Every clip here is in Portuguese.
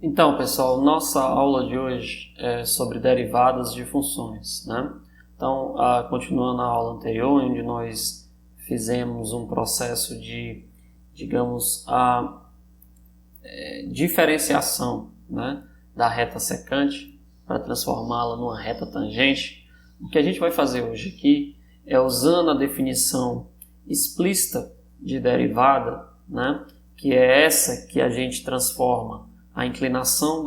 Então, pessoal, nossa aula de hoje é sobre derivadas de funções, né? Então, continuando a aula anterior, onde nós fizemos um processo de, digamos, a diferenciação, né, da reta secante para transformá-la numa reta tangente, o que a gente vai fazer hoje aqui é, usando a definição explícita de derivada, né, que é essa que a gente transforma a inclinação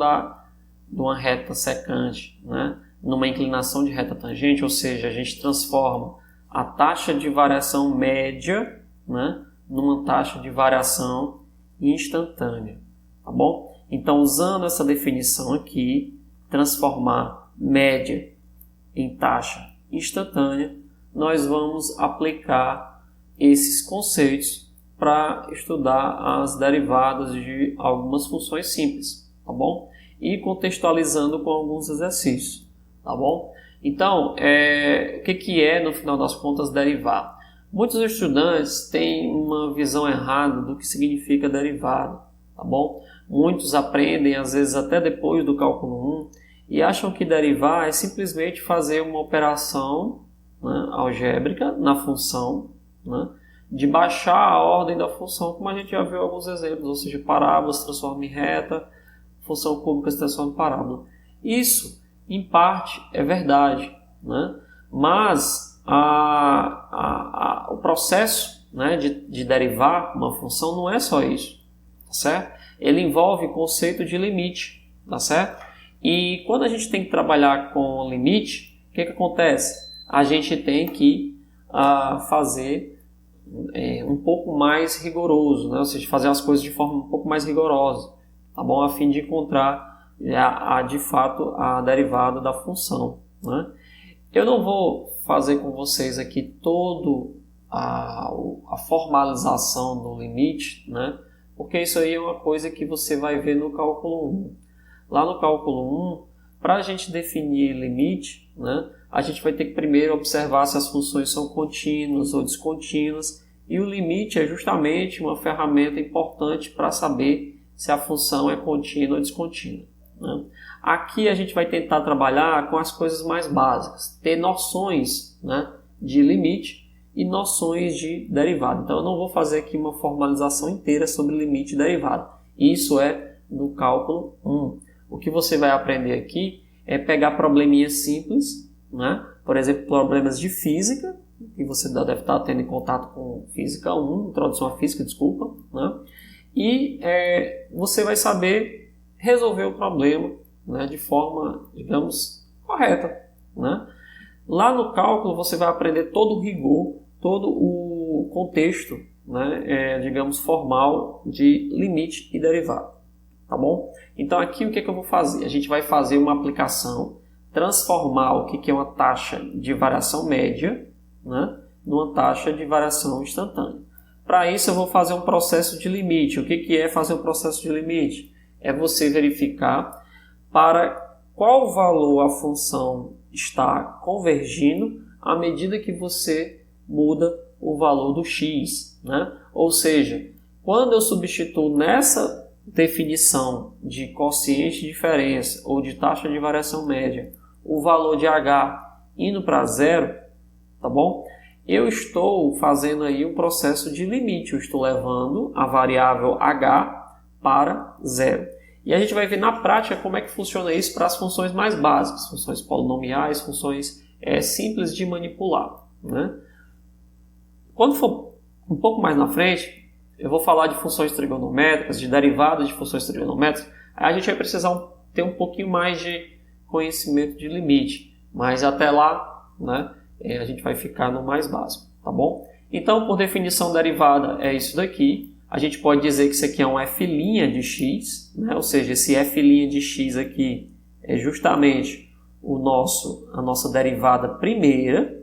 de uma reta secante, né, numa inclinação de reta tangente, ou seja, a gente transforma a taxa de variação média, né, numa taxa de variação instantânea, tá bom? Então, usando essa definição aqui, transformar média em taxa instantânea, nós vamos aplicar esses conceitos para estudar as derivadas de algumas funções simples, tá bom? E contextualizando com alguns exercícios, tá bom? Então, o que é, no final das contas, derivar? Muitos estudantes têm uma visão errada do que significa derivada, tá bom? Muitos aprendem, às vezes, até depois do cálculo 1, e acham que derivar é simplesmente fazer uma operação, né, algébrica na função, né, de baixar a ordem da função, como a gente já viu alguns exemplos, ou seja, parábola se transforma em reta, função cúbica se transforma em parábola. Isso, em parte, é verdade, né? Mas o processo, né, de derivar uma função não é só isso, tá certo? Ele envolve o conceito de limite, tá certo? E quando a gente tem que trabalhar com limite, o que acontece? A gente tem que fazer um pouco mais rigoroso, né? Ou seja, fazer as coisas de forma um pouco mais rigorosa, tá bom? A fim de encontrar de fato a derivada da função, né? Eu não vou fazer com vocês aqui toda a formalização do limite, né? Porque isso aí é uma coisa que você vai ver no cálculo 1. Lá no cálculo 1, para a gente definir limite, né, a gente vai ter que primeiro observar se as funções são contínuas ou descontínuas, e o limite é justamente uma ferramenta importante para saber se a função é contínua ou descontínua, né? Aqui a gente vai tentar trabalhar com as coisas mais básicas, ter noções, né, de limite e noções de derivada. Então eu não vou fazer aqui uma formalização inteira sobre limite e derivada. Isso é no cálculo 1. O que você vai aprender aqui é pegar probleminhas simples, né? Por exemplo, problemas de física, que você deve estar tendo em contato com Física 1, Introdução à Física, desculpa, né? E você vai saber resolver o problema, né, de forma, digamos, correta, né? Lá no cálculo você vai aprender todo o rigor, todo o contexto, né, digamos, formal de limite e derivada. Tá bom? Então aqui o que eu vou fazer? A gente vai fazer uma aplicação, transformar o que é uma taxa de variação média, né, numa taxa de variação instantânea. Para isso eu vou fazer um processo de limite. O que é fazer um processo de limite? É você verificar para qual valor a função está convergindo à medida que você muda o valor do x, né? Ou seja, quando eu substituo nessa definição de quociente de diferença ou de taxa de variação média o valor de h indo para zero, tá bom? Eu estou fazendo aí um processo de limite, eu estou levando a variável h para zero. E a gente vai ver na prática como é que funciona isso para as funções mais básicas, funções polinomiais, funções simples de manipular, né? Quando for um pouco mais na frente, eu vou falar de funções trigonométricas, de derivadas de funções trigonométricas. Aí a gente vai precisar ter um pouquinho mais de conhecimento de limite. Mas até lá, né, a gente vai ficar no mais básico, tá bom? Então, por definição, derivada é isso daqui. A gente pode dizer que isso aqui é um f' de x, né? Ou seja, esse f' de x aqui é justamente a nossa derivada primeira,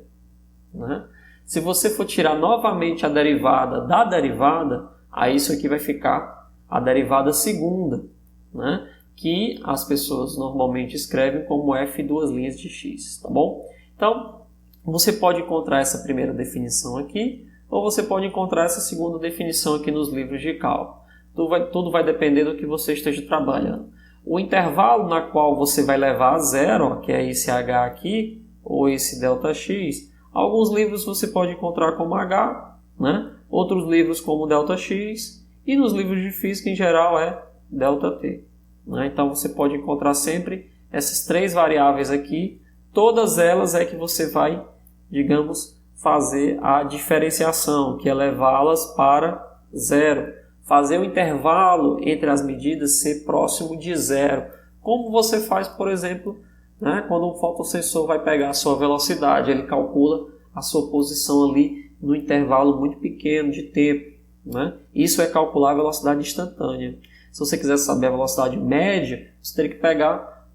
né? Se você for tirar novamente a derivada da derivada, aí isso aqui vai ficar a derivada segunda, né? Que as pessoas normalmente escrevem como f duas linhas de x, tá bom? Então, você pode encontrar essa primeira definição aqui, ou você pode encontrar essa segunda definição aqui nos livros de cálculo. Tudo vai depender do que você esteja trabalhando. O intervalo na qual você vai levar a zero, que é esse h aqui, ou esse ΔX, alguns livros você pode encontrar como h, né? Outros livros como ΔX, e nos livros de física em geral é ΔT. Né? Então você pode encontrar sempre essas três variáveis aqui, todas elas é que você vai, digamos, fazer a diferenciação, que é levá-las para zero. Fazer o intervalo entre as medidas ser próximo de zero. Como você faz, por exemplo, né, quando um fotossensor vai pegar a sua velocidade, ele calcula a sua posição ali no intervalo muito pequeno de tempo. Né? Isso é calcular a velocidade instantânea. Se você quiser saber a velocidade média, você teria que pegar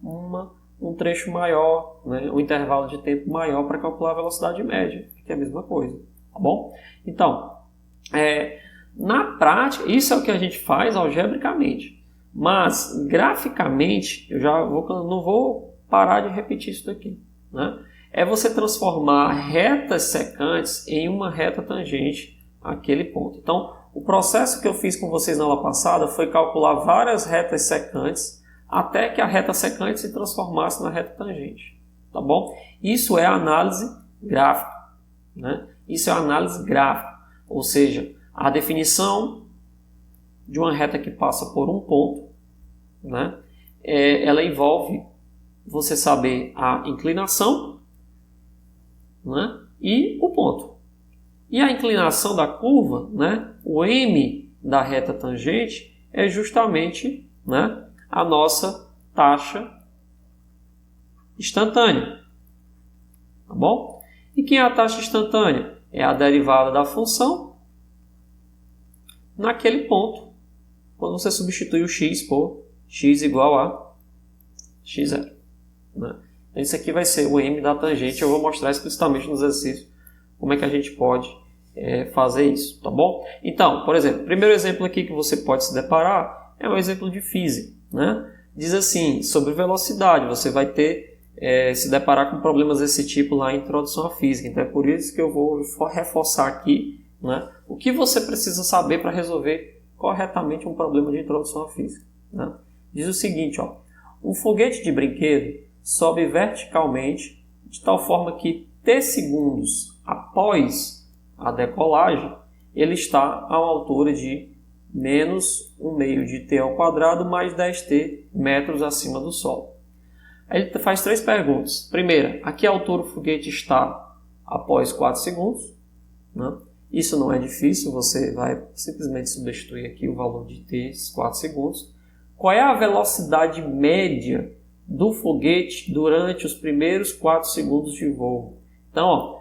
um trecho maior, né, um intervalo de tempo maior para calcular a velocidade média, que é a mesma coisa. Tá bom? Então, na prática, isso é o que a gente faz algebricamente. Mas, graficamente, não vou parar de repetir isso daqui. Né? É você transformar retas secantes em uma reta tangente àquele ponto. Então, o processo que eu fiz com vocês na aula passada foi calcular várias retas secantes até que a reta secante se transformasse na reta tangente. Tá bom? Isso é análise gráfica. Né? Isso é análise gráfica. Ou seja, a definição de uma reta que passa por um ponto, né? Ela envolve você saber a inclinação, né? E o ponto. E a inclinação da curva, né? O m da reta tangente é justamente, né, a nossa taxa instantânea. Tá bom? E quem é a taxa instantânea? É a derivada da função naquele ponto, quando você substitui o x por x igual a x0. Né? Então, isso aqui vai ser o m da tangente. Eu vou mostrar explicitamente nos exercícios como é que a gente pode fazer isso, tá bom? Então, por exemplo, o primeiro exemplo aqui que você pode se deparar é um exemplo de física. Né? Diz assim, sobre velocidade, você vai ter se deparar com problemas desse tipo lá em Introdução à Física. Então é por isso que eu vou reforçar aqui, né, o que você precisa saber para resolver corretamente um problema de Introdução à Física. Né? Diz o seguinte, ó, um foguete de brinquedo sobe verticalmente de tal forma que t segundos após a decolagem ele está a uma altura de menos 1/2 de t ao quadrado mais 10t metros acima do solo. Aí ele faz três perguntas. Primeira, a que altura o foguete está após 4 segundos? Né? Isso não é difícil, você vai simplesmente substituir aqui o valor de t, esses 4 segundos. Qual é a velocidade média do foguete durante os primeiros 4 segundos de voo? Então, ó,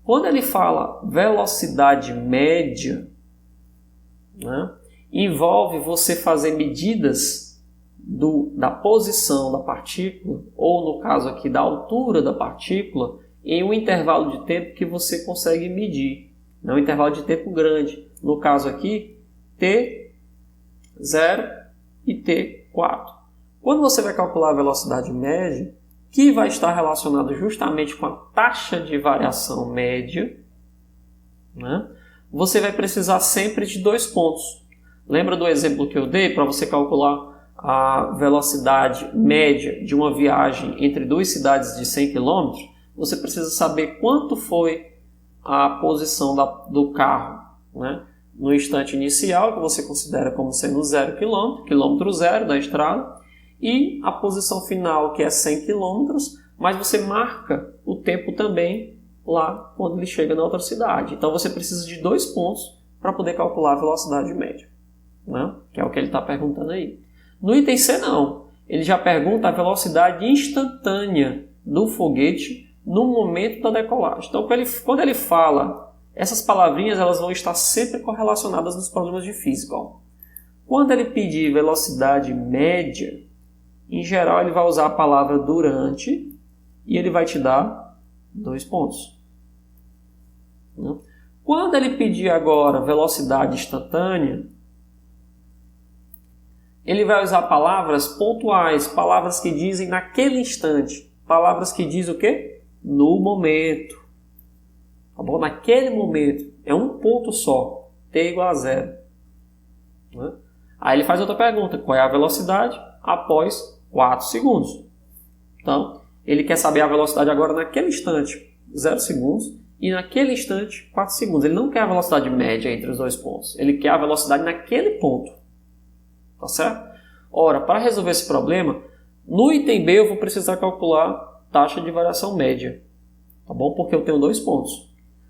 quando ele fala velocidade média, né, envolve você fazer medidas da posição da partícula, ou no caso aqui da altura da partícula, em um intervalo de tempo que você consegue medir. Não um intervalo de tempo grande. No caso aqui, t0 e t4. Quando você vai calcular a velocidade média, que vai estar relacionado justamente com a taxa de variação média, né, você vai precisar sempre de 2 pontos. Lembra do exemplo que eu dei para você calcular a velocidade média de uma viagem entre duas cidades de 100 km? Você precisa saber quanto foi a posição do carro, né, no instante inicial, que você considera como sendo 0 km, quilômetro zero da estrada, e a posição final, que é 100 km, mas você marca o tempo também lá quando ele chega na outra cidade. Então você precisa de 2 pontos para poder calcular a velocidade média, né? Que é o que ele está perguntando aí. No item C não, ele já pergunta a velocidade instantânea do foguete no momento da decolagem. Então quando ele fala, essas palavrinhas elas vão estar sempre correlacionadas nos problemas de física. Ó. Quando ele pedir velocidade média, em geral ele vai usar a palavra durante e ele vai te dar 2 pontos. Quando ele pedir agora velocidade instantânea, ele vai usar palavras pontuais, palavras que dizem naquele instante. Palavras que dizem o quê? No momento. Tá bom? Naquele momento. É um ponto só. T igual a 0. Né? Aí ele faz outra pergunta. Qual é a velocidade? após 4 segundos. Então, ele quer saber a velocidade agora naquele instante, 0 segundos, e naquele instante, 4 segundos. Ele não quer a velocidade média entre os dois pontos, ele quer a velocidade naquele ponto. Tá certo? Ora, para resolver esse problema, no item B eu vou precisar calcular taxa de variação média. Tá bom? Porque eu tenho 2 pontos.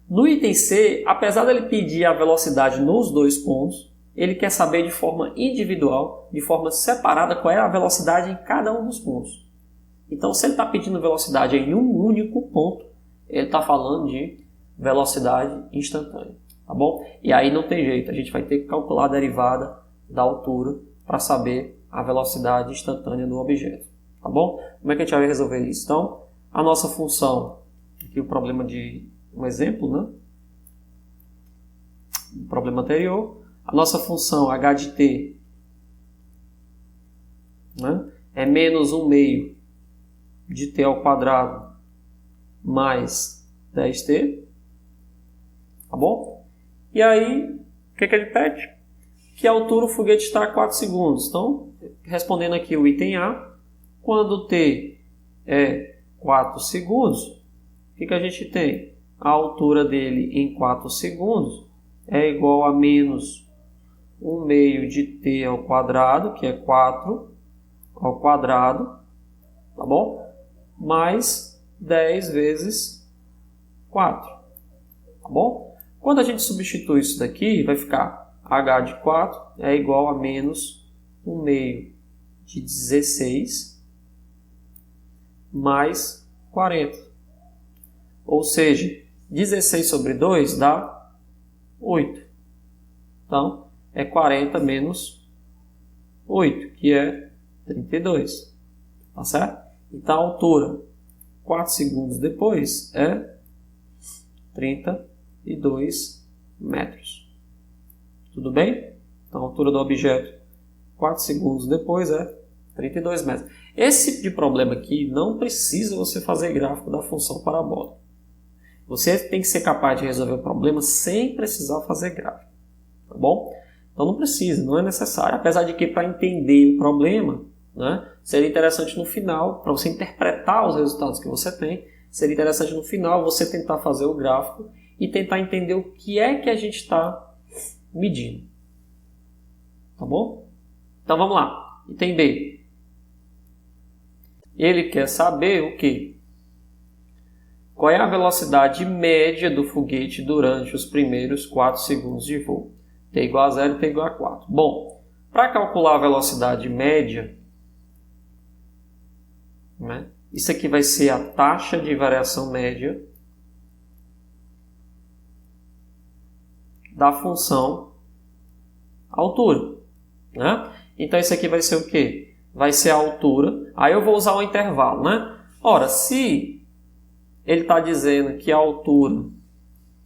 No item C, apesar dele pedir a velocidade nos 2 pontos, ele quer saber de forma individual, de forma separada, qual é a velocidade em cada um dos pontos. Então, se ele está pedindo velocidade em um único ponto, ele está falando de velocidade instantânea. Tá bom? E aí não tem jeito, a gente vai ter que calcular a derivada da altura para saber a velocidade instantânea do objeto. Tá bom? Como é que a gente vai resolver isso? Então, a nossa função, aqui o problema de um exemplo, né? O problema anterior, a nossa função h de t, né, é menos 1 meio de t ao quadrado mais 10t. Tá bom? E aí, o que ele pede? Que altura o foguete está a 4 segundos. Então, respondendo aqui o item A, quando t é 4 segundos, o que a gente tem? A altura dele em 4 segundos é igual a menos 1 meio de t ao quadrado, que é 4 ao quadrado, tá bom? Mais 10 vezes 4, tá bom? Quando a gente substitui isso daqui, vai ficar h de 4 é igual a menos 1 meio de 16 mais 40. Ou seja, 16 sobre 2 dá 8. Então, é 40 menos 8, que é 32. Tá certo? Então, a altura, 4 segundos depois, é 32 metros. Tudo bem? Então, a altura do objeto, 4 segundos depois, é 32 metros. Esse tipo de problema aqui, não precisa você fazer gráfico da função parabólica. Você tem que ser capaz de resolver o problema sem precisar fazer gráfico. Tá bom? Então não precisa, não é necessário. Apesar de que para entender o problema, né, seria interessante no final, para você interpretar os resultados que você tem, seria interessante no final você tentar fazer o gráfico e tentar entender o que é que a gente está medindo. Tá bom? Então vamos lá. Item B. Ele quer saber o quê? Qual é a velocidade média do foguete durante os primeiros 4 segundos de voo? T igual a 0 e T igual a 4. Bom, para calcular a velocidade média, né, isso aqui vai ser a taxa de variação média da função altura. Né? Então isso aqui vai ser o quê? Vai ser a altura. Aí eu vou usar o intervalo. Né? Ora, se ele está dizendo que a altura,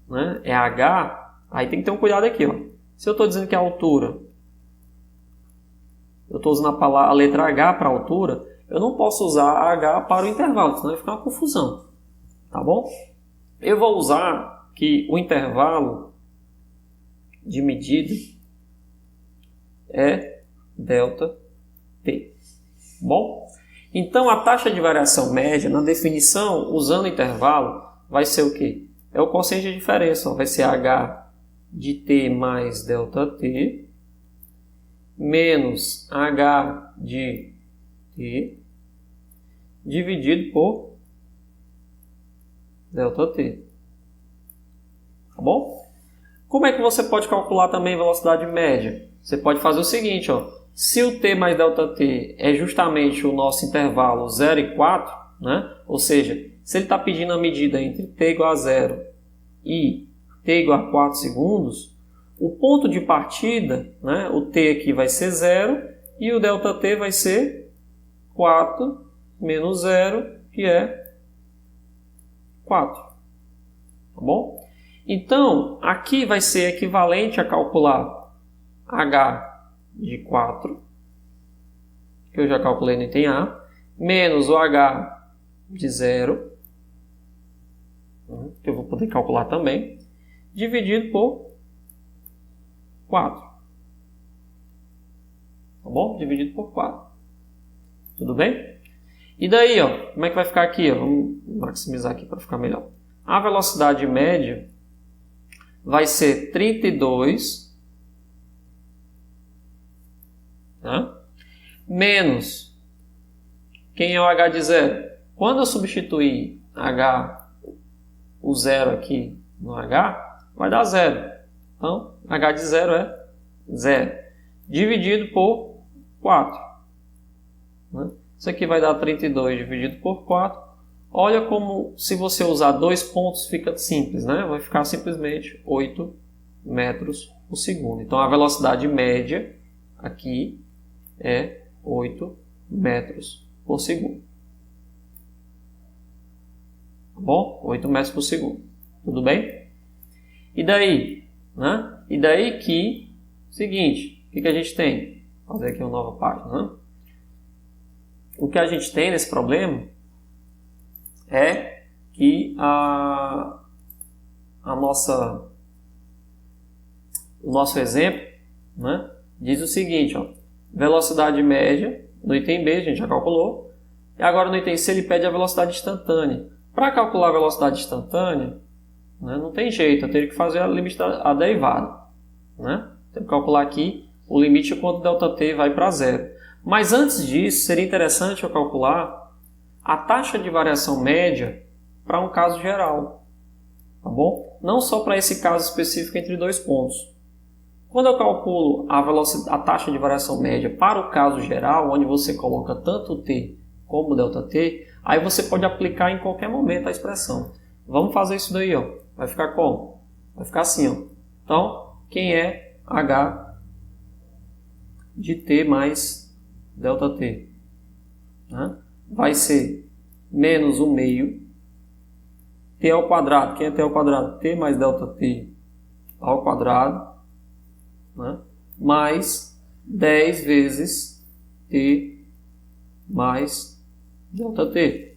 né, é h, aí tem que ter um cuidado aqui. Ó. Se eu estou dizendo que a altura, eu estou usando a letra h para altura, eu não posso usar h para o intervalo, senão vai ficar uma confusão. Tá bom? Eu vou usar que o intervalo de medida é ΔT. Bom? Então, a taxa de variação média, na definição, usando o intervalo, vai ser o quê? É o quociente de diferença. Ó. Vai ser h de t mais ΔT menos h de t dividido por ΔT. Tá bom? Como é que você pode calcular também a velocidade média? Você pode fazer o seguinte, ó. Se o t mais ΔT é justamente o nosso intervalo 0 e 4, né? Ou seja, se ele está pedindo a medida entre t igual a 0 e t igual a 4 segundos, o ponto de partida, né? O t aqui vai ser 0 e o ΔT vai ser 4 menos 0, que é 4. Tá bom? Então, aqui vai ser equivalente a calcular h de 4, que eu já calculei no item A, menos o h de 0, que eu vou poder calcular também, dividido por 4. Tá bom? Dividido por 4. Tudo bem? E daí, ó, como é que vai ficar aqui? Ó? Vamos maximizar aqui para ficar melhor. A velocidade média vai ser 32, tá? Menos, quem é o h de zero? Quando eu substituir h, o zero aqui no h, vai dar zero. Então, h de zero é zero, dividido por 4. Né? Isso aqui vai dar 32 dividido por 4. Olha como, se você usar 2 pontos, fica simples, né? Vai ficar simplesmente 8 metros por segundo. Então, a velocidade média aqui é 8 metros por segundo. Tá bom? 8 metros por segundo. Tudo bem? E daí? Né? E daí que, seguinte, o que a gente tem? Vou fazer aqui uma nova página. Né? O que a gente tem nesse problema é que o nosso exemplo, né, diz o seguinte, ó, velocidade média, no item B a gente já calculou, e agora no item C ele pede a velocidade instantânea. Para calcular a velocidade instantânea, né, não tem jeito, eu teria que fazer a limite da derivada. Né? Tenho que calcular aqui o limite quando ΔT vai para zero. Mas antes disso, seria interessante eu calcular a taxa de variação média para um caso geral. Tá bom? Não só para esse caso específico entre 2 pontos. Quando eu calculo a taxa de variação média para o caso geral, onde você coloca tanto t como ΔT, aí você pode aplicar em qualquer momento a expressão. Vamos fazer isso daí, ó. Vai ficar como? Vai ficar assim, ó. Então, quem é h de t mais ΔT? Né? Vai ser menos 1 meio t ao quadrado. Quem é t ao quadrado? T mais ΔT ao quadrado, né? Mais 10 vezes t mais ΔT.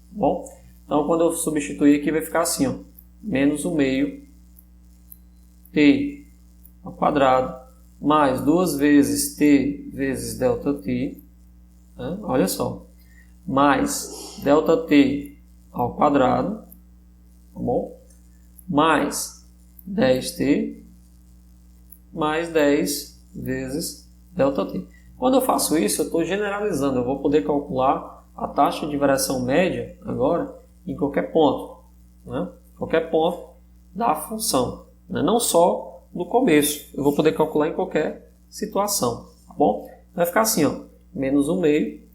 Bom, então quando eu substituir aqui vai ficar assim, ó, menos 1 meio t ao quadrado mais 2 vezes t vezes ΔT, né? Olha só, mais ΔT ao quadrado, tá bom? Mais 10t mais 10 vezes ΔT. Quando eu faço isso, eu estou generalizando. Eu vou poder calcular a taxa de variação média agora em qualquer ponto. Né? Qualquer ponto da função. Né? Não só no começo. Eu vou poder calcular em qualquer situação. Tá bom? Vai ficar assim, ó, menos 1 meio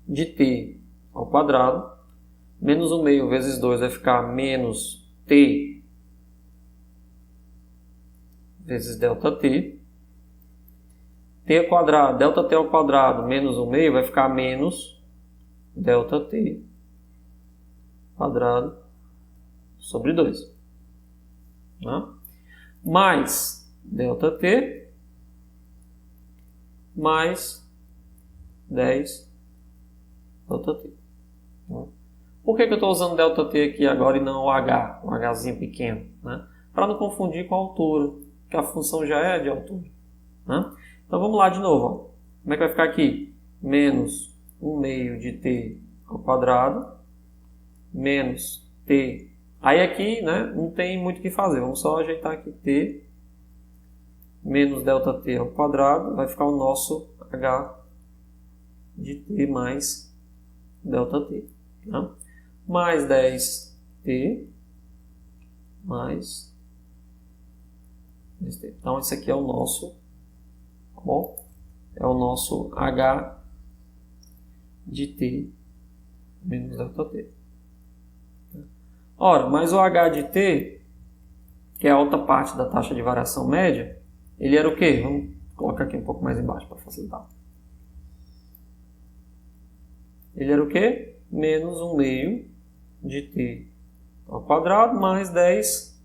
de t ao quadrado. Menos 1 meio vezes 2 vai ficar menos t vezes ΔT. T ao quadrado, ΔT ao quadrado menos 1 meio vai ficar menos ΔT quadrado sobre 2. Né? Mais ΔT mais 10 ΔT. Né? Por que eu estou usando ΔT aqui agora e não o H, um Hzinho pequeno? Né? Para não confundir com a altura, que a função já é de altura. Né? Então vamos lá de novo. Ó. Como é que vai ficar aqui? Menos 1 meio de t ao quadrado, menos t. Aí aqui, né, não tem muito o que fazer. Vamos só ajeitar aqui t menos ΔT ao quadrado. Vai ficar o nosso h de t mais ΔT. Tá? Mais 10t mais 10t. Então esse aqui é o nosso, tá bom? É o nosso h de t menos ΔT. Ora, mas o h de t, que é a outra parte da taxa de variação média, ele era o quê? Vamos colocar aqui um pouco mais embaixo para facilitar. Ele era o quê? Menos 1 meio de t ao quadrado mais 10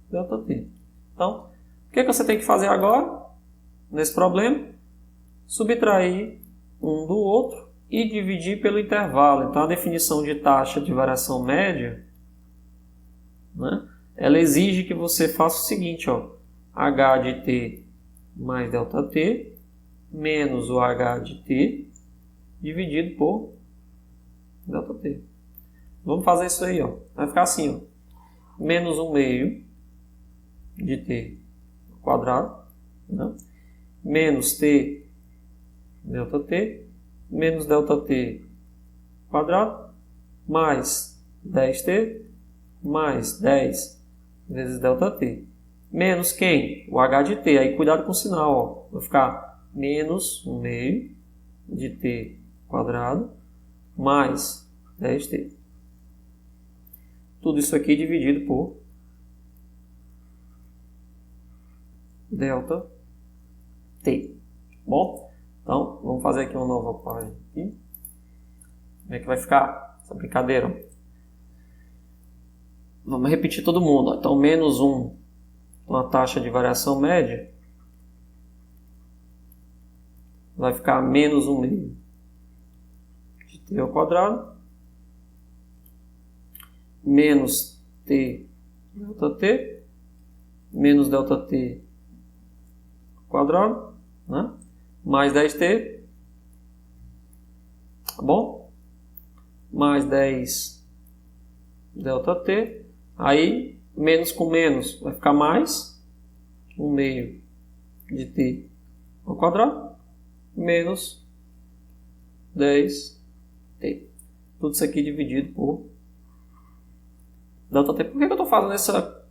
ΔT. Então, o que você tem que fazer agora, nesse problema? Subtrair um do outro e dividir pelo intervalo. Então, a definição de taxa de variação média, né, ela exige que você faça o seguinte, ó, h de t mais ΔT menos o H de T dividido por ΔT. Vamos fazer isso aí, ó. Vai ficar assim, ó. Menos 1 meio de T ao quadrado, né? Menos T ΔT, menos ΔT quadrado, mais 10T, mais 10 vezes ΔT. Menos quem? O H de T. Aí cuidado com o sinal, ó. Vai ficar menos 1 meio de T quadrado, mais 10T. Tudo isso aqui dividido por ΔT. Bom, então vamos fazer aqui uma nova página. Aqui. Como é que vai ficar essa brincadeira? Vamos repetir todo mundo. Então, menos 1, uma taxa de variação média, vai ficar menos 1 meio de T ao quadrado, menos T ΔT, menos ΔT ao quadrado, né? Mais 10T, tá bom? Mais 10 ΔT, aí menos com menos vai ficar mais 1 meio de T ao quadrado, menos 10T. Tudo isso aqui dividido por ΔT. Por que eu estou fazendo essa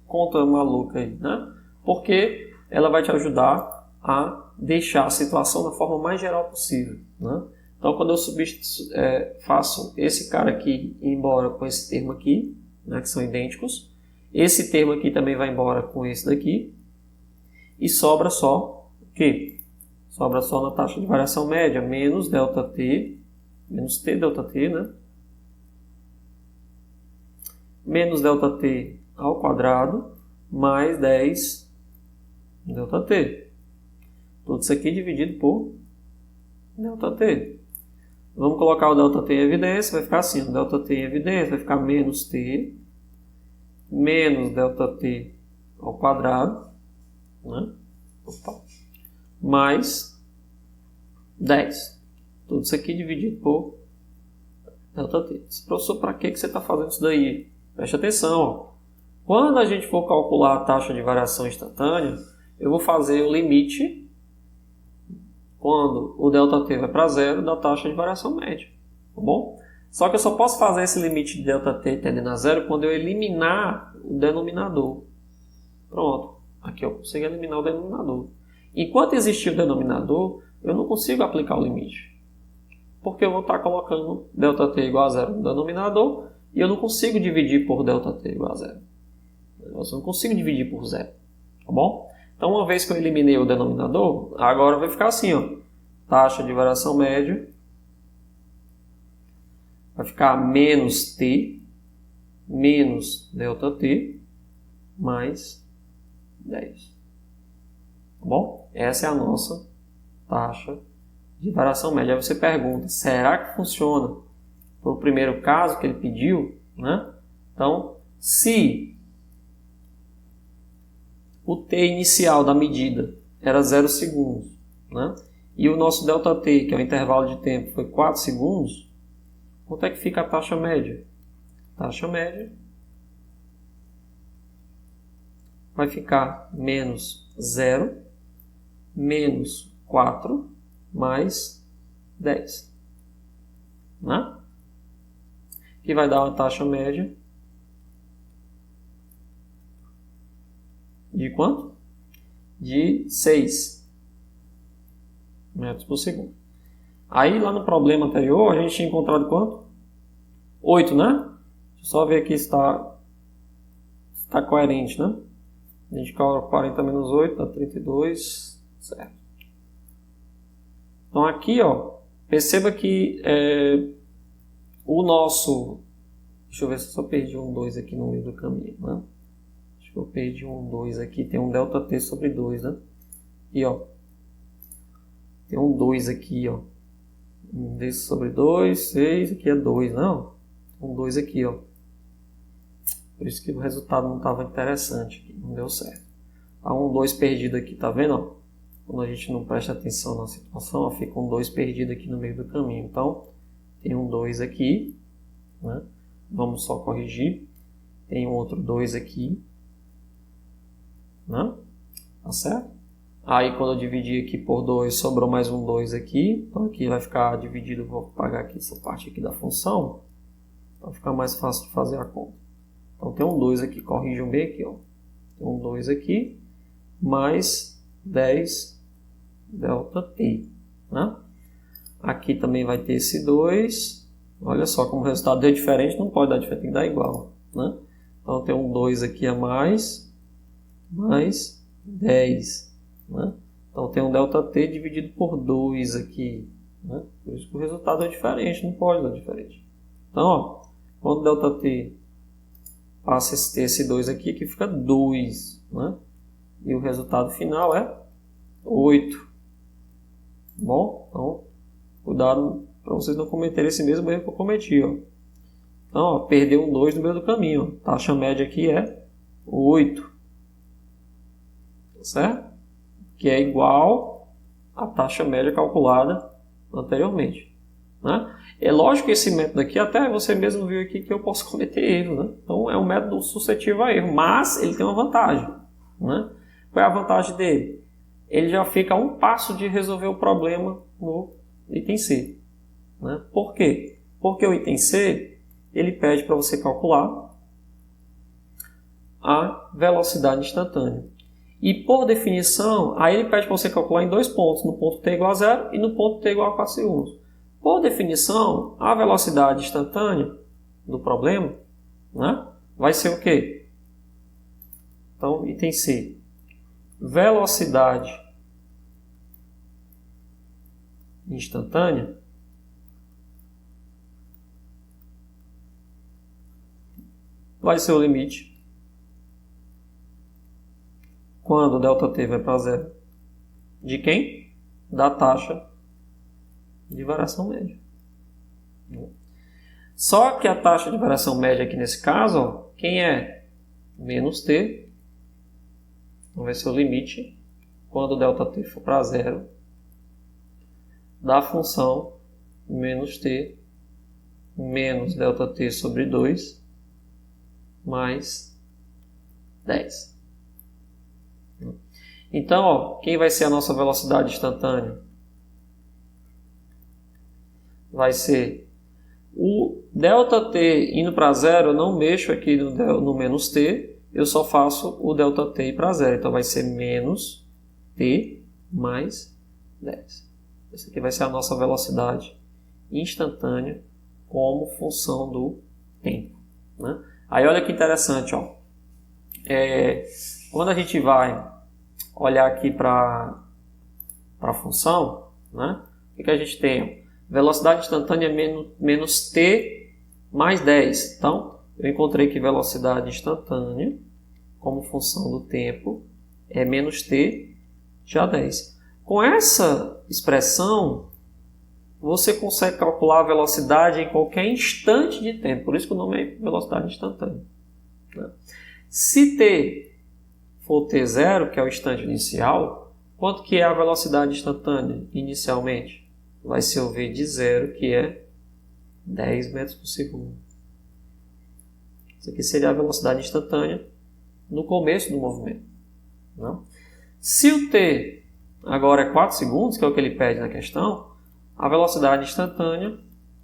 conta maluca aí, né? Porque ela vai te ajudar a deixar a situação da forma mais geral possível, né? Então, quando eu faço esse cara aqui ir embora com esse termo aqui, né, que são idênticos, esse termo aqui também vai embora com esse daqui, e sobra só o quê? Sobra só na taxa de variação média, menos ΔT, menos T ΔT, né? Menos ΔT ao quadrado, mais 10 ΔT. Tudo isso aqui dividido por ΔT. Vamos colocar o ΔT em evidência, vai ficar assim, o ΔT em evidência vai ficar menos T, menos ΔT ao quadrado, né? Mais 10. Tudo isso aqui dividido por ΔT. Professor, para que você está fazendo isso daí? Preste atenção, ó. Quando a gente for calcular a taxa de variação instantânea, eu vou fazer o limite quando o ΔT vai para zero da taxa de variação média, tá bom? Só que eu só posso fazer esse limite de ΔT tendendo a zero quando eu eliminar o denominador. Pronto, aqui eu consigo eliminar o denominador. Enquanto existir o denominador, eu não consigo aplicar o limite, porque eu vou estar colocando ΔT igual a zero no denominador e eu não consigo dividir por ΔT igual a zero. Eu não consigo dividir por zero, tá bom? Então, uma vez que eu eliminei o denominador, agora vai ficar assim, ó. Taxa de variação média vai ficar menos T, menos ΔT, mais 10. Tá bom? Essa é a nossa taxa de variação média. Aí você pergunta, será que funciona para o primeiro caso que ele pediu, né? Então, se o T inicial da medida era 0 segundos, né? E o nosso ΔT, que é o intervalo de tempo, foi 4 segundos, quanto é que fica a taxa média? A taxa média vai ficar menos 0, menos 4, mais 10. Né? Que vai dar uma taxa média de quanto? De 6 metros por segundo. Aí lá no problema anterior a gente tinha encontrado quanto? 8, né? Deixa eu só ver aqui se está coerente, né? A gente coloca 40 menos 8 dá 32, certo. Então aqui, ó, perceba que o nosso... Deixa eu ver se eu só perdi um 2 aqui no meio do caminho, né? Eu perdi um 2 aqui, tem um ΔT sobre 2, né? E ó, tem um 2 aqui, ó. Um desse sobre 2, 6, aqui é 2, não? Um 2 aqui, ó. Por isso que o resultado não estava interessante aqui, não deu certo. Tá um 2 perdido aqui, tá vendo? Ó? quando a gente não presta atenção na situação, ó, fica um 2 perdido aqui no meio do caminho. Então, tem um 2 aqui, né? Vamos só corrigir. Tem um outro 2 aqui, né? Tá certo? Aí, quando eu dividir aqui por 2, sobrou mais um 2 aqui. Então, aqui vai ficar dividido, vou apagar aqui essa parte aqui da função, para ficar mais fácil de fazer a conta. Então, tem um 2 aqui, corrijam bem aqui, ó. Tem um 2 aqui, mais 10 ΔT, né? Aqui também vai ter esse 2. Olha só, como o resultado deu diferente, não pode dar diferente, tem que dar igual, né? Então, tem um 2 aqui a mais 10, né? Então, tem um ΔT dividido por 2 aqui, né? Por isso que o resultado é diferente, não pode dar diferente. Então, ó, quando o ΔT passa a ter esse 2 aqui, que fica 2, né? E o resultado final é 8. Bom, então, cuidado para vocês não cometerem esse mesmo erro que eu cometi, ó. Então, ó, perdeu um 2 no meio do caminho, ó. Taxa média aqui é 8. Certo? Que é igual à taxa média calculada anteriormente, né? É lógico que esse método aqui, até você mesmo viu aqui que eu posso cometer erro, né? Então, é um método suscetível a erro, mas ele tem uma vantagem, né? Qual é a vantagem dele? Ele já fica a um passo de resolver o problema no item C, né? Por quê? Porque o item C, ele pede para você calcular a velocidade instantânea. E por definição, aí ele pede para você calcular em 2 pontos, no ponto t igual a 0 e no ponto t igual a 4 segundos. Por definição, a velocidade instantânea do problema, né, vai ser o quê? Então, item C. Velocidade instantânea vai ser o limite quando o ΔT vai para 0. De quem? Da taxa de variação média. Só que a taxa de variação média aqui nesse caso, ó, quem é? Menos t. Então vai ser o limite quando o ΔT for para 0 da função menos t menos ΔT sobre 2 mais 10. Então, ó, quem vai ser a nossa velocidade instantânea? Vai ser o ΔT indo para 0, eu não mexo aqui no menos t, eu só faço o ΔT ir para 0. Então, vai ser menos t mais 10. Essa aqui vai ser a nossa velocidade instantânea como função do tempo, né? Aí, olha que interessante, ó. Quando a gente vai olhar aqui para a função, né? O que a gente tem? Velocidade instantânea menos t mais 10. Então, eu encontrei que velocidade instantânea, como função do tempo, é menos t já 10. Com essa expressão, você consegue calcular a velocidade em qualquer instante de tempo. Por isso que o nome é velocidade instantânea, né? Se t for t0, que é o instante inicial, quanto que é a velocidade instantânea inicialmente? Vai ser o v de 0, que é 10 metros por segundo. Isso aqui seria a velocidade instantânea no começo do movimento, não? Se o t agora é 4 segundos, que é o que ele pede na questão, a velocidade instantânea,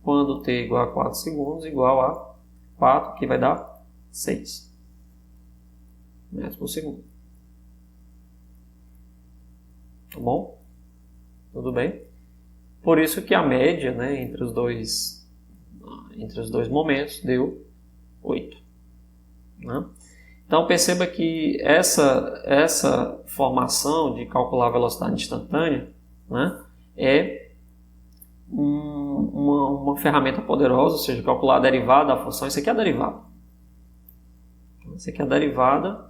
quando t igual a 4 segundos, igual a 4, que vai dar 6 metros por segundo. Tá bom? Tudo bem? Por isso que a média, né, entre os dois momentos deu 8. Né? Então perceba que essa formação de calcular a velocidade instantânea, né, é uma ferramenta poderosa, ou seja, calcular a derivada da função. Isso aqui é a derivada. Isso aqui é a derivada,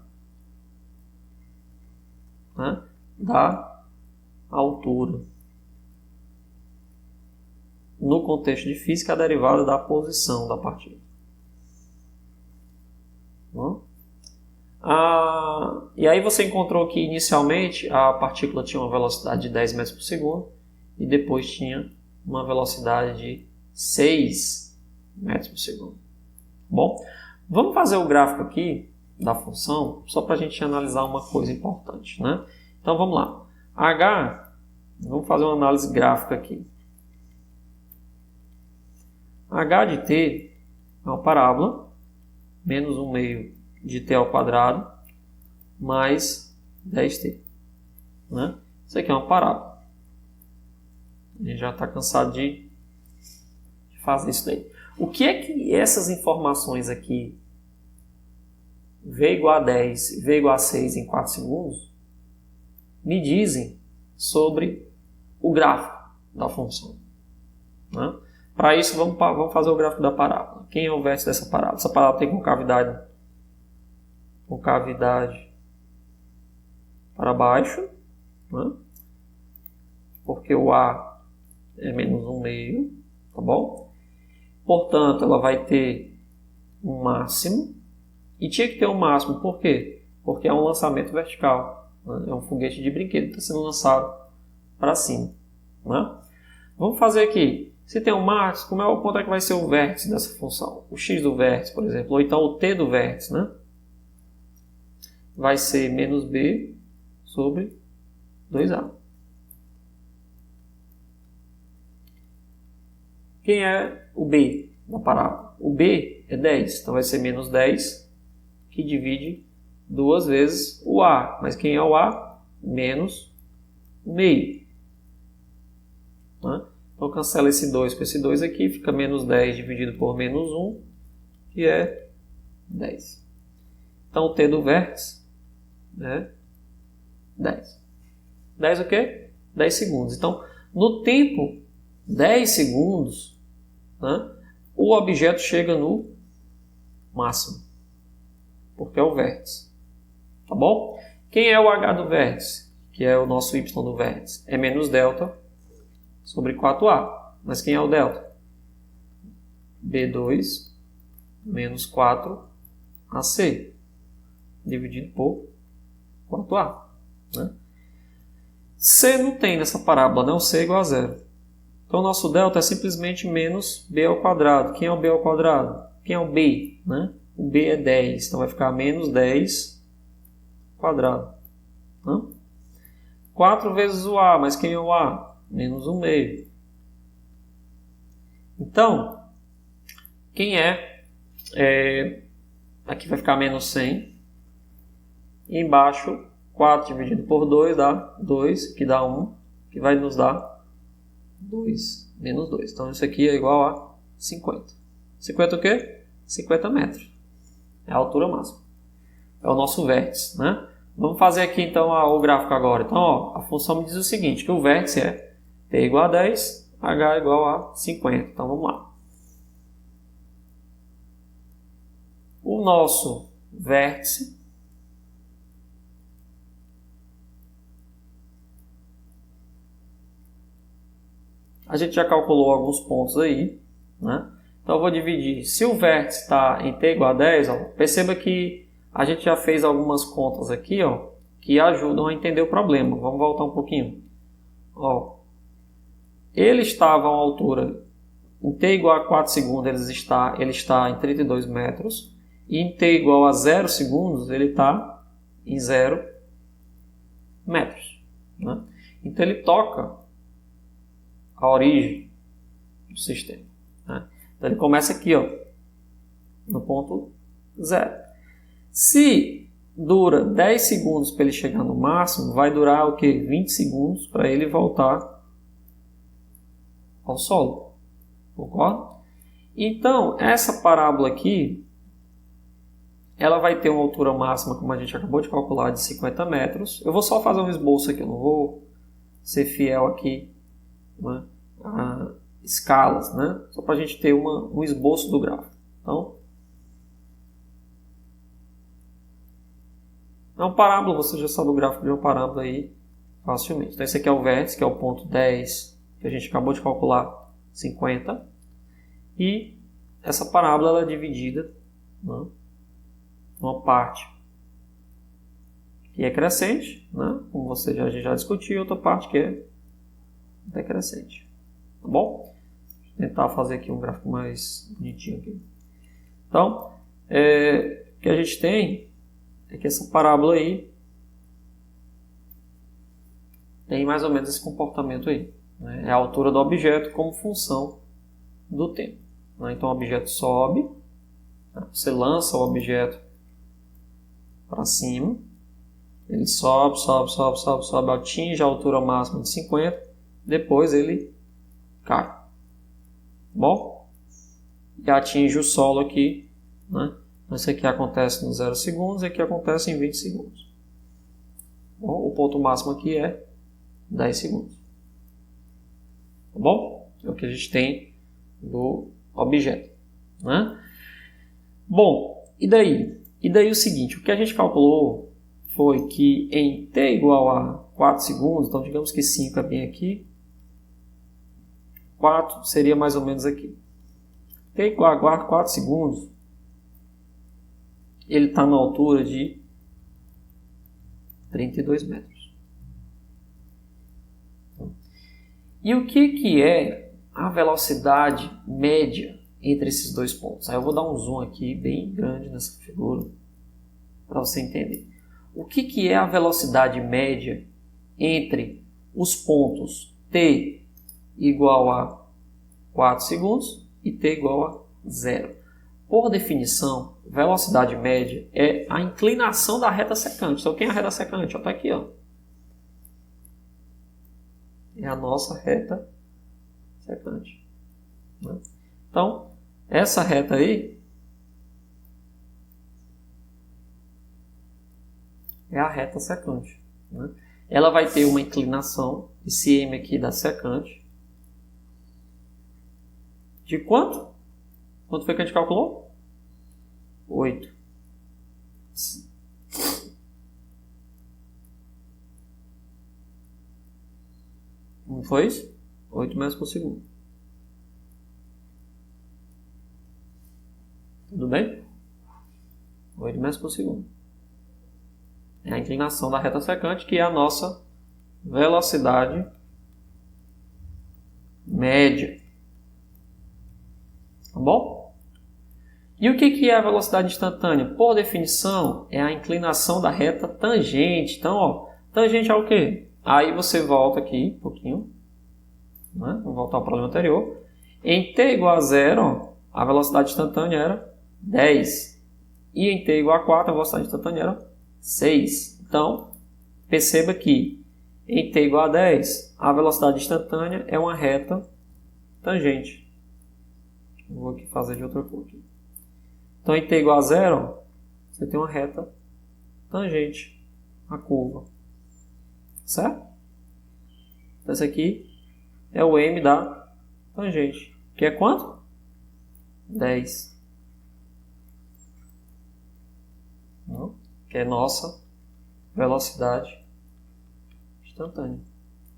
né, da altura. No contexto de física, a derivada da posição da partícula. E aí você encontrou que inicialmente a partícula tinha uma velocidade de 10 metros por segundo e depois tinha uma velocidade de 6 metros por segundo. Bom, vamos fazer o gráfico aqui da função só para a gente analisar uma coisa importante, né? Então vamos lá. Vamos fazer uma análise gráfica aqui. H de t é uma parábola, menos 1 meio de t ao quadrado, mais 10t. Né? Isso aqui é uma parábola. A gente já está cansado de fazer isso daí. O que é que essas informações aqui, v igual a 10 e v igual a 6 em 4 segundos, me dizem sobre o gráfico da função? Né? Para isso, vamos fazer o gráfico da parábola. Quem é o vértice dessa parábola? Essa parábola tem concavidade para baixo, né? Porque o A é menos 1 meio, tá bom? Portanto, ela vai ter um máximo, e tinha que ter um máximo, por quê? Porque é um lançamento vertical, né? É um foguete de brinquedo que está sendo lançado para cima. Né? Vamos fazer aqui, se tem um máximo, quanto é que vai ser o vértice dessa função? O x do vértice, por exemplo, ou então o t do vértice, né? Vai ser menos b sobre 2a. Quem é o b da parábola? O b é 10, então vai ser menos 10, que divide duas vezes o a. Mas quem é o a? Menos meio. Né? Então cancela esse 2 com esse 2 aqui, fica menos 10 dividido por menos 1, que é 10. Então o t do vértice é 10. 10 o quê? 10 segundos. Então, no tempo 10 segundos, né, o objeto chega no máximo, porque é o vértice. Tá bom? Quem é o h do vértice? Que é o nosso y do vértice. É menos delta sobre 4a. Mas quem é o delta? B2 menos 4ac dividido por 4a. Né? C não tem nessa parábola, né? O C é igual a zero. Então o nosso delta é simplesmente menos b ao quadrado. Quem é o b ao quadrado? Quem é o b? Né? O b é 10, então vai ficar menos 10 quadrado. Né? 4 vezes o a, mas quem é o a? Menos 1 meio. Então, quem aqui vai ficar menos 100. E embaixo, 4 dividido por 2 dá 2, que dá 1, que vai nos dar 2, menos 2. Então, isso aqui é igual a 50. 50 o quê? 50 metros. É a altura máxima. É o nosso vértice, né? Vamos fazer aqui, então, o gráfico agora. Então, ó, a função me diz o seguinte, que o vértice é t igual a 10, h igual a 50. Então, vamos lá. O nosso vértice a gente já calculou alguns pontos aí, né? Então eu vou dividir. Se o vértice está em t igual a 10, ó, perceba que a gente já fez algumas contas aqui, ó, que ajudam a entender o problema. Vamos voltar um pouquinho. Ó, ele estava a uma altura, em t igual a 4 segundos, ele está em 32 metros. E em t igual a 0 segundos, ele está em 0 metros. Né? Então ele toca a origem do sistema. Né? Então ele começa aqui, ó, no ponto 0. Se dura 10 segundos para ele chegar no máximo, vai durar o quê? 20 segundos para ele voltar ao solo. Concorda? Então, essa parábola aqui, ela vai ter uma altura máxima, como a gente acabou de calcular, de 50 metros. Eu vou só fazer um esboço aqui, eu não vou ser fiel aqui, né, a escalas, né? Só para a gente ter um esboço do gráfico. Então, é uma parábola, você já sabe o gráfico de uma parábola aí facilmente. Então, esse aqui é o vértice, que é o ponto 10, que a gente acabou de calcular, 50. E essa parábola ela é dividida, né, numa parte que é crescente, né? Como a gente já discutiu, e outra parte que é decrescente. Tá bom? Vou tentar fazer aqui um gráfico mais bonitinho aqui. Então, o que a gente tem é que essa parábola aí tem mais ou menos esse comportamento aí. Né? É a altura do objeto como função do tempo. Né? Então o objeto sobe, né? Você lança o objeto para cima, ele sobe, atinge a altura máxima de 50, depois ele cai. Bom? E atinge o solo aqui, né? Isso aqui acontece nos 0 segundos e aqui acontece em 20 segundos. Bom, o ponto máximo aqui é 10 segundos. Tá bom? É o que a gente tem do objeto. Né? Bom, e daí? E daí o seguinte, o que a gente calculou foi que em t igual a 4 segundos, então digamos que 5 é bem aqui, 4 seria mais ou menos aqui. T igual a 4 segundos, ele está na altura de 32 metros. E o que é a velocidade média entre esses dois pontos? Aí eu vou dar um zoom aqui bem grande nessa figura para você entender. O que é a velocidade média entre os pontos t igual a 4 segundos e t igual a 0? Por definição, velocidade média é a inclinação da reta secante. Então, quem é a reta secante? Está aqui, ó. É a nossa reta secante. Né? Então, essa reta aí é a reta secante. Né? Ela vai ter uma inclinação, esse M aqui da secante, de quanto? Quanto foi que a gente calculou? 8. Não foi isso? 8 metros por segundo. Tudo bem? 8 metros por segundo. É a inclinação da reta secante, que é a nossa velocidade média. Tá bom? E o que é a velocidade instantânea? Por definição, é a inclinação da reta tangente. Então, ó, tangente é o quê? Aí você volta aqui um pouquinho. Né? Vamos voltar ao problema anterior. Em t igual a 0, ó, a velocidade instantânea era 10. E em t igual a 4, a velocidade instantânea era 6. Então, perceba que em t igual a 10, a velocidade instantânea é uma reta tangente. Vou aqui fazer de outra cor. Aqui. Então, em t igual a 0, você tem uma reta tangente à curva. Certo? Então, esse aqui é o M da tangente. Que é quanto? 10. Não? Que é nossa velocidade instantânea.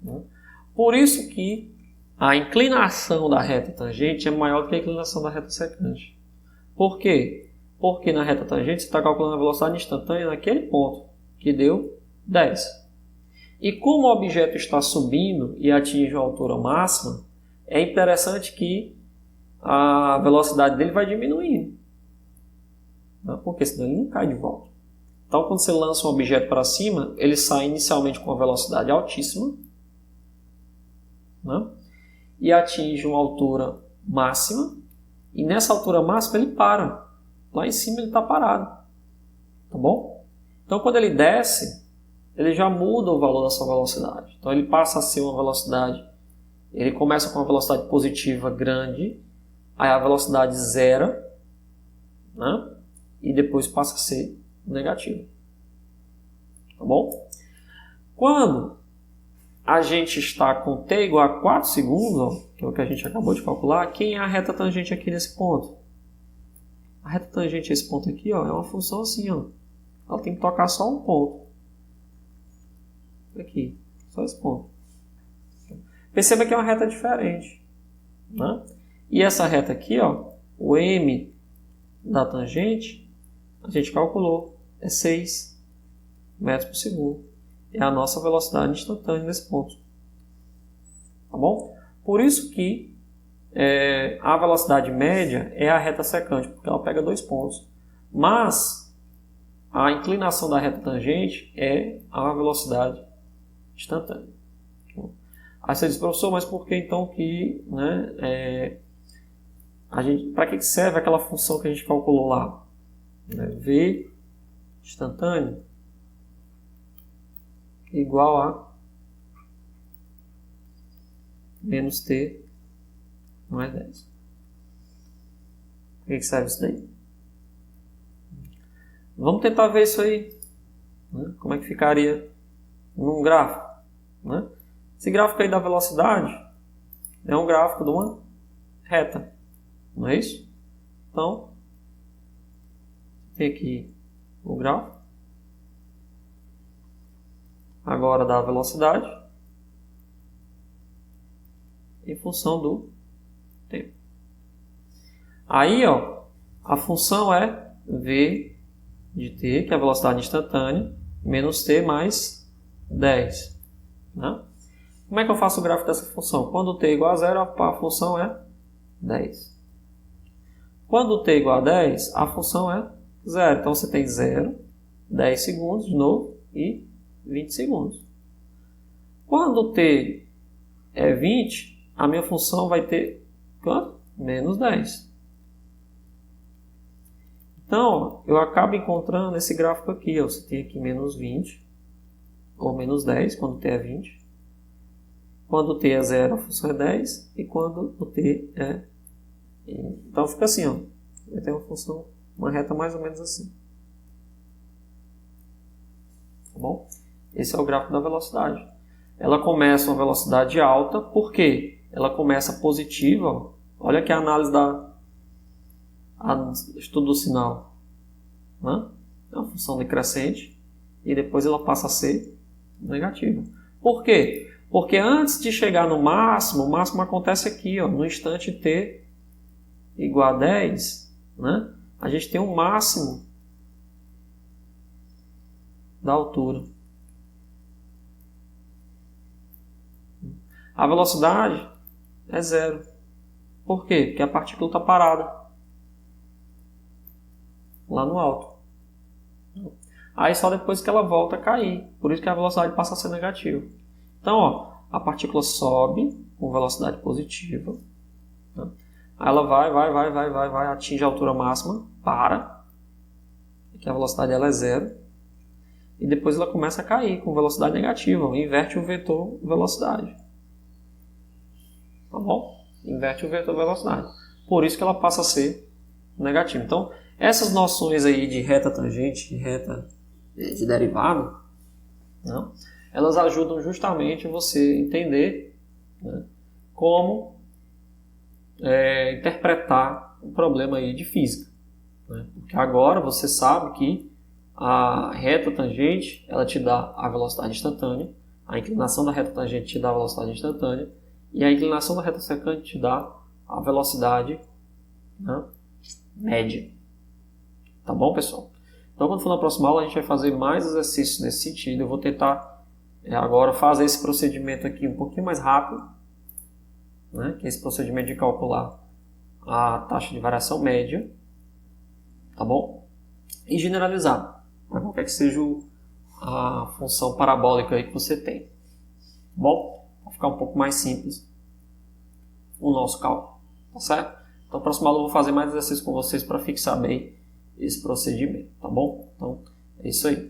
Não? Por isso que a inclinação da reta tangente é maior do que a inclinação da reta secante. Por quê? Porque na reta tangente você está calculando a velocidade instantânea naquele ponto, que deu 10. E como o objeto está subindo e atinge a altura máxima, é interessante que a velocidade dele vai diminuindo. Né? Porque senão ele não cai de volta. Então, quando você lança um objeto para cima, ele sai inicialmente com uma velocidade altíssima, né? E atinge uma altura máxima. E nessa altura máxima ele para. Lá em cima ele está parado. Tá bom? Então, quando ele desce, ele já muda o valor da sua velocidade. Então ele passa a ser uma velocidade, ele começa com uma velocidade positiva grande, aí a velocidade zera, né? E depois passa a ser negativa. Tá bom? Quando a gente está com t igual a 4 segundos, ó, que é o que a gente acabou de calcular, quem é a reta tangente aqui nesse ponto? A reta tangente a esse ponto aqui, ó, é uma função assim, ó. Ela tem que tocar só um ponto. Aqui, só esse ponto. Perceba que é uma reta diferente. Né? E essa reta aqui, ó, o M da tangente, a gente calculou, é 6 metros por segundo. É a nossa velocidade instantânea nesse ponto. Tá bom? Por isso que a velocidade média é a reta secante, porque ela pega 2 pontos. Mas a inclinação da reta tangente é a velocidade instantânea. Aí você diz, professor, mas por que então que, para que serve aquela função que a gente calculou lá? V instantâneo igual a menos t mais 10. Para que serve isso daí? Vamos tentar ver isso aí. Como é que ficaria num gráfico? Esse gráfico aí da velocidade é um gráfico de uma reta. Não é isso? Então, tem aqui o gráfico. Agora da velocidade em função do tempo. Aí, a função é v de t, que é a velocidade instantânea, menos t mais 10. Como é que eu faço o gráfico dessa função? Quando t é igual a 0, a função é 10. Quando t é igual a 10, a função é 0. Então você tem 0, 10 segundos de novo e 20 segundos. Quando t é 20, a minha função vai ter quanto? Menos 10. Então, eu acabo encontrando esse gráfico aqui. Você tem aqui menos 20 ou menos 10 quando t é 20. Quando t é 0, a função é 10. E quando o t é... Então fica assim, eu tenho uma função, uma reta mais ou menos assim. Tá bom? Esse é o gráfico da velocidade. Ela começa uma velocidade alta, por quê? Ela começa positiva. Olha aqui a análise estudo do sinal. É uma função decrescente e depois ela passa a ser negativa. Por quê? Porque antes de chegar no máximo, o máximo acontece aqui, no instante t igual a 10, a gente tem um máximo da altura. A velocidade é 0. Por quê? Porque a partícula está parada lá no alto. Aí só depois que ela volta a cair. Por isso que a velocidade passa a ser negativa. Então, a partícula sobe com velocidade positiva. Aí ela vai, atinge a altura máxima, para. Que a velocidade dela é 0. E depois ela começa a cair com velocidade negativa. Inverte o vetor velocidade. Tá bom? Inverte o vetor velocidade. Por isso que ela passa a ser negativa. Então, essas noções aí de reta tangente, de reta de derivado, elas ajudam justamente você entender como interpretar um problema aí de física. Porque agora você sabe que a reta tangente ela te dá a velocidade instantânea, a inclinação da reta tangente te dá a velocidade instantânea, e a inclinação da reta secante te dá a velocidade média. Tá bom, pessoal? Então, quando for na próxima aula, a gente vai fazer mais exercícios nesse sentido. Eu vou tentar agora fazer esse procedimento aqui um pouquinho mais rápido, que é esse procedimento de calcular a taxa de variação média, tá bom? E generalizar, para qualquer que seja a função parabólica aí que você tem. Tá bom? Para ficar um pouco mais simples o nosso cálculo, tá certo? Então, na próxima aula eu vou fazer mais exercícios com vocês para fixar bem esse procedimento, tá bom? Então, é isso aí.